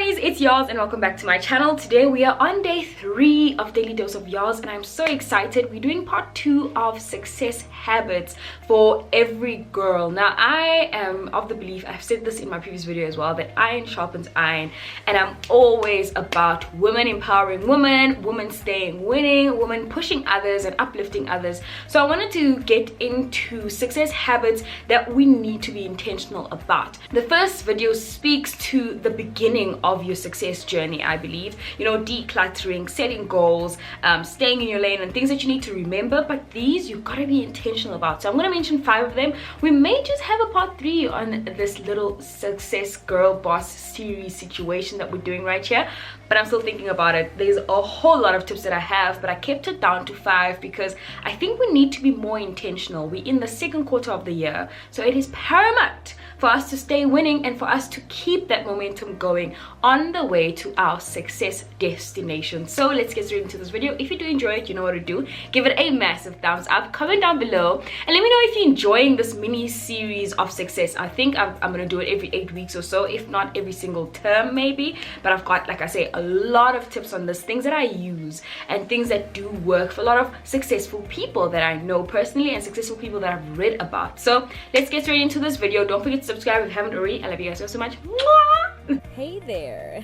guys, it's Yolz and welcome back to my channel. Today we are on day 3 of Daily Dose of Yolz and I'm so excited. We're doing part 2 of success habits for every girl. Now I am of the belief, I've said this in my previous video as well, that iron sharpens iron, and I'm always about women empowering women, women staying winning, women pushing others and uplifting others. So I wanted to get into success habits that we need to be intentional about. The first video speaks to the beginning of your success journey, I believe. You know, decluttering, setting goals, staying in your lane, and things that you need to remember. But these you've got to be intentional about. So I'm going to mention 5 of them. We may just have a part 3 on this little success girl boss series situation that we're doing right here, but I'm still thinking about it. There's a whole lot of tips that I have, but I kept it down to 5 because I think we need to be more intentional. We're in the second quarter of the year, so it is paramount for us to stay winning and for us to keep that momentum going on the way to our success destination. So let's get straight into this video. If you do enjoy it, you know what to do. Give it a massive thumbs up, comment down below, and let me know if you're enjoying this mini series of success. I think I'm gonna do it every 8 weeks or so, if not every single term maybe. But I've got, like I say, a lot of tips on this, things that I use and things that do work for a lot of successful people that I know personally and successful people that I've read about. So let's get straight into this video. Don't forget to subscribe if you haven't already. I love you guys so much. Mwah! Hey there.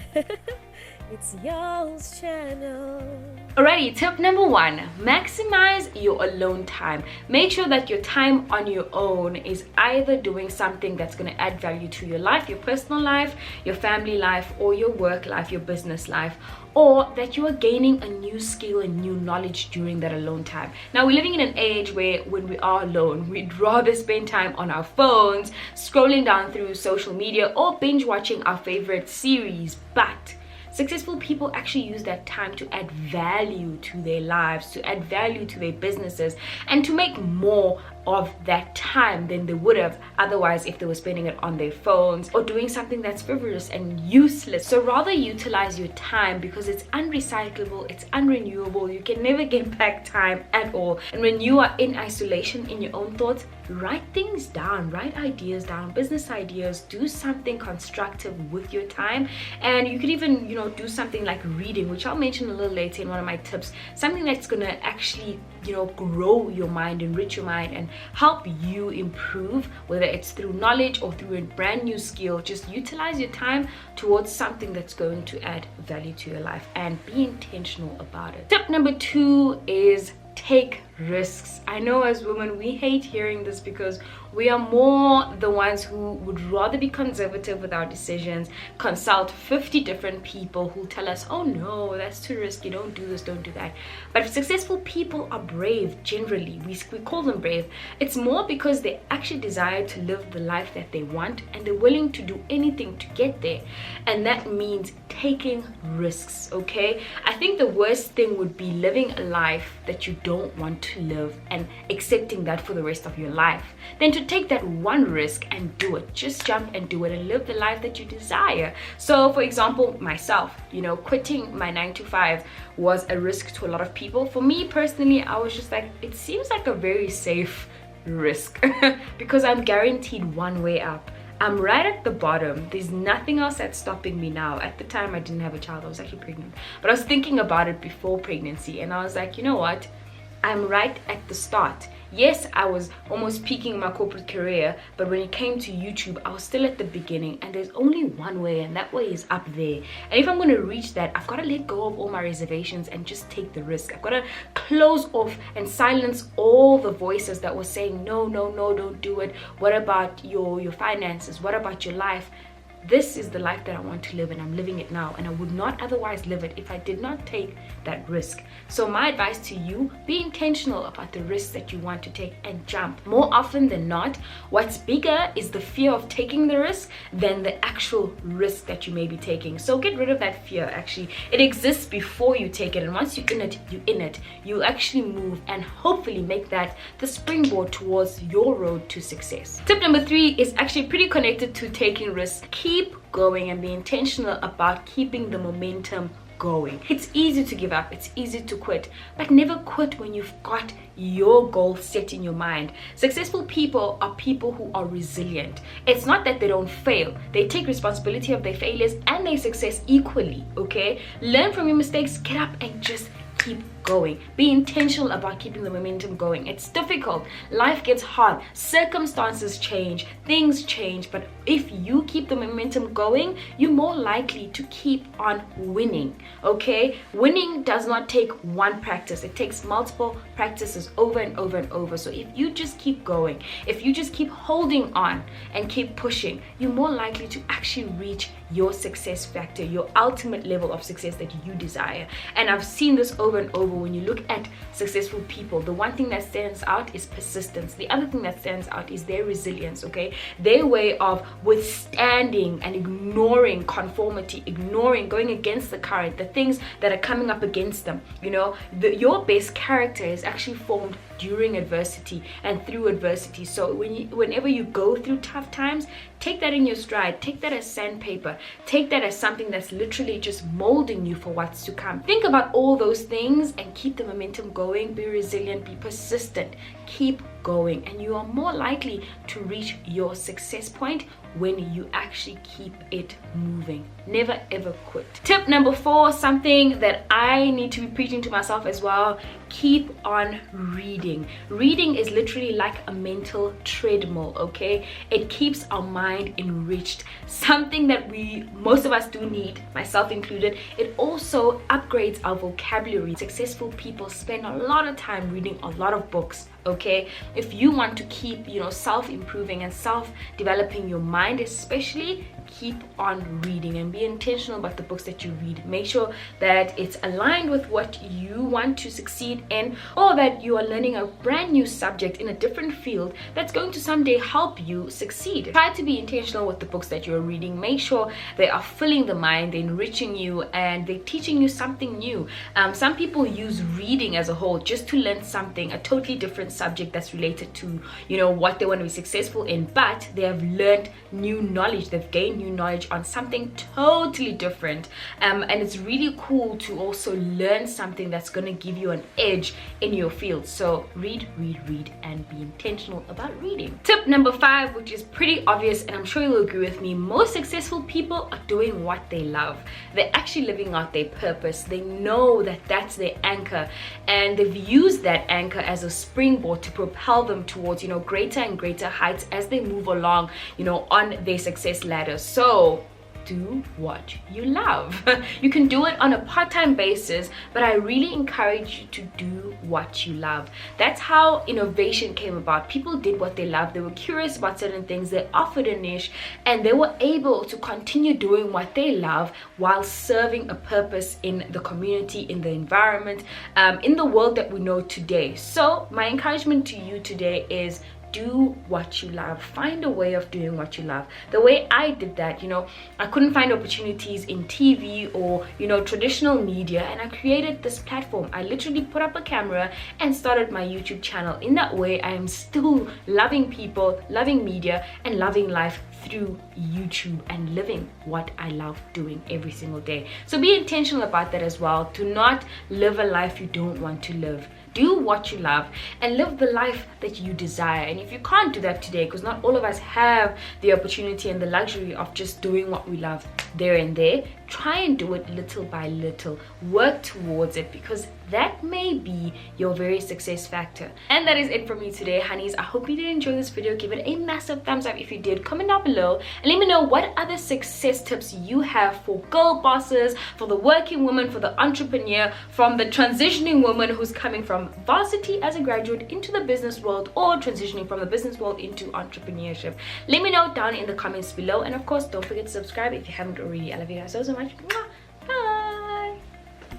It's Yolz channel. Alrighty, tip number 1, maximize your alone time. Make sure that your time on your own is either doing something that's going to add value to your life, your personal life, your family life, or your work life, your business life, or that you are gaining a new skill and new knowledge during that alone time. Now, we're living in an age where when we are alone, we'd rather spend time on our phones, scrolling down through social media, or binge watching our favorite series. But successful people actually use that time to add value to their lives, to add value to their businesses, and to make more of that time than they would have otherwise if they were spending it on their phones or doing something that's frivolous and useless. So rather utilize your time, because it's unrecyclable, it's unrenewable, you can never get back time at all. And when you are in isolation in your own thoughts, write things down, write ideas down, business ideas, do something constructive with your time. And you could even, you know, do something like reading, which I'll mention a little later in one of my tips, something that's gonna actually, you know, grow your mind, enrich your mind, and help you improve, whether it's through knowledge or through a brand new skill. Just utilize your time towards something that's going to add value to your life and be intentional about it. Tip number 2 is take risks. I know as women we hate hearing this because we are more the ones who would rather be conservative with our decisions, consult 50 different people who tell us, oh no, that's too risky, don't do this, don't do that. But successful people are brave. Generally, we call them brave. It's more because they actually desire to live the life that they want, and they're willing to do anything to get there. And that means taking risks. Okay, I think the worst thing would be living a life that you don't want to live and accepting that for the rest of your life, then to take that one risk and do it. Just jump and do it and live the life that you desire. So for example, myself, you know, quitting my 9 to 5 was a risk to a lot of people. For me personally, I was just like, it seems like a very safe risk because I'm guaranteed one way up. I'm right at the bottom. There's nothing else that's stopping me now. At the time I didn't have a child, I was actually pregnant, but I was thinking about it before pregnancy, and I was like, you know what, I'm right at the start. Yes, I was almost peaking in my corporate career, but when it came to YouTube, I was still at the beginning, and there's only one way, and that way is up there. And if I'm going to reach that, I've got to let go of all my reservations and just take the risk. I've got to close off and silence all the voices that were saying, no, no, no, don't do it. What about your finances? What about your life? This is the life that I want to live, and I'm living it now, and I would not otherwise live it if I did not take that risk. So my advice to you, be intentional about the risks that you want to take and jump. More often than not, what's bigger is the fear of taking the risk than the actual risk that you may be taking. So get rid of that fear. Actually, it exists before you take it, and once you're in it, you're in it. You'll actually move and hopefully make that the springboard towards your road to success. Tip number 3 is actually pretty connected to taking risks. Keep going and be intentional about keeping the momentum going. It's easy to give up, it's easy to quit, but never quit when you've got your goal set in your mind. Successful people are people who are resilient. It's not that they don't fail, they take responsibility of their failures and their success equally. Okay, learn from your mistakes, get up and just keep going. Be intentional about keeping the momentum going. It's difficult, life gets hard, circumstances change, things change, but if you keep the momentum going, you're more likely to keep on winning. Okay, winning does not take one practice, it takes multiple practices over and over and over. So if you just keep going, if you just keep holding on and keep pushing, you're more likely to actually reach your success factor, your ultimate level of success that you desire. And I've seen this over and over. When you look at successful people, the one thing that stands out is persistence. The other thing that stands out is their resilience. Okay, their way of withstanding and ignoring conformity, ignoring, going against the current, the things that are coming up against them. You know, your best character is actually formed during adversity and through adversity. So whenever you go through tough times, take that in your stride, take that as sandpaper, take that as something that's literally just molding you for what's to come. Think about all those things and keep the momentum going. Be resilient, be persistent, keep going, and you are more likely to reach your success point when you actually keep it moving. Never ever quit. Tip number 4, something that I need to be preaching to myself as well: keep on reading. Reading is literally like a mental treadmill. Okay, it keeps our mind enriched, something that most of us do need, myself included. It also upgrades our vocabulary. Successful people spend a lot of time reading a lot of books. Okay, if you want to keep, self-improving and self-developing your mind, especially, keep on reading and be intentional about the books that you read. Make sure that it's aligned with what you want to succeed in, or that you are learning a brand new subject in a different field that's going to someday help you succeed. Try to be intentional with the books that you're reading. Make sure they are filling the mind, they're enriching you, and they're teaching you something new. Some people use reading as a whole just to learn something, a totally different subject that's related to what they want to be successful in, but they have learned new knowledge, they've gained new knowledge on something totally different, and it's really cool to also learn something that's going to give you an edge in your field. So read, and be intentional about reading. Tip number 5, which is pretty obvious, and I'm sure you'll agree with me: most successful people are doing what they love. They're actually living out their purpose. They know that that's their anchor, and they've used that anchor as a springboard to propel them towards greater and greater heights as they move along on their success ladder. So do what you love. You can do it on a part-time basis, but I really encourage you to do what you love. That's how innovation came about. People did what they loved. They were curious about certain things, they offered a niche, and they were able to continue doing what they love while serving a purpose in the community, in the environment, in the world that we know today. So my encouragement to you today is do what you love. Find a way of doing what you love. The way I did that, I couldn't find opportunities in TV or traditional media, and I created this platform. I literally put up a camera and started my YouTube channel. In that way, I am still loving people, loving media, and loving life through YouTube, and living what I love doing every single day. So be intentional about that as well. Do not live a life you don't want to live. Do what you love and live the life that you desire. And if you can't do that today, because not all of us have the opportunity and the luxury of just doing what we love there and there, try and do it little by little. Work towards it, because that may be your very success factor. And that is it for me today, honeys. I hope you did enjoy this video. Give it a massive thumbs up if you did. Comment down below and let me know what other success tips you have for girl bosses, for the working woman, for the entrepreneur, from the transitioning woman who's coming from varsity as a graduate into the business world, or transitioning from the business world into entrepreneurship. Let me know down in the comments below, and of course don't forget to subscribe if you haven't already. I love you guys so much. Mwah!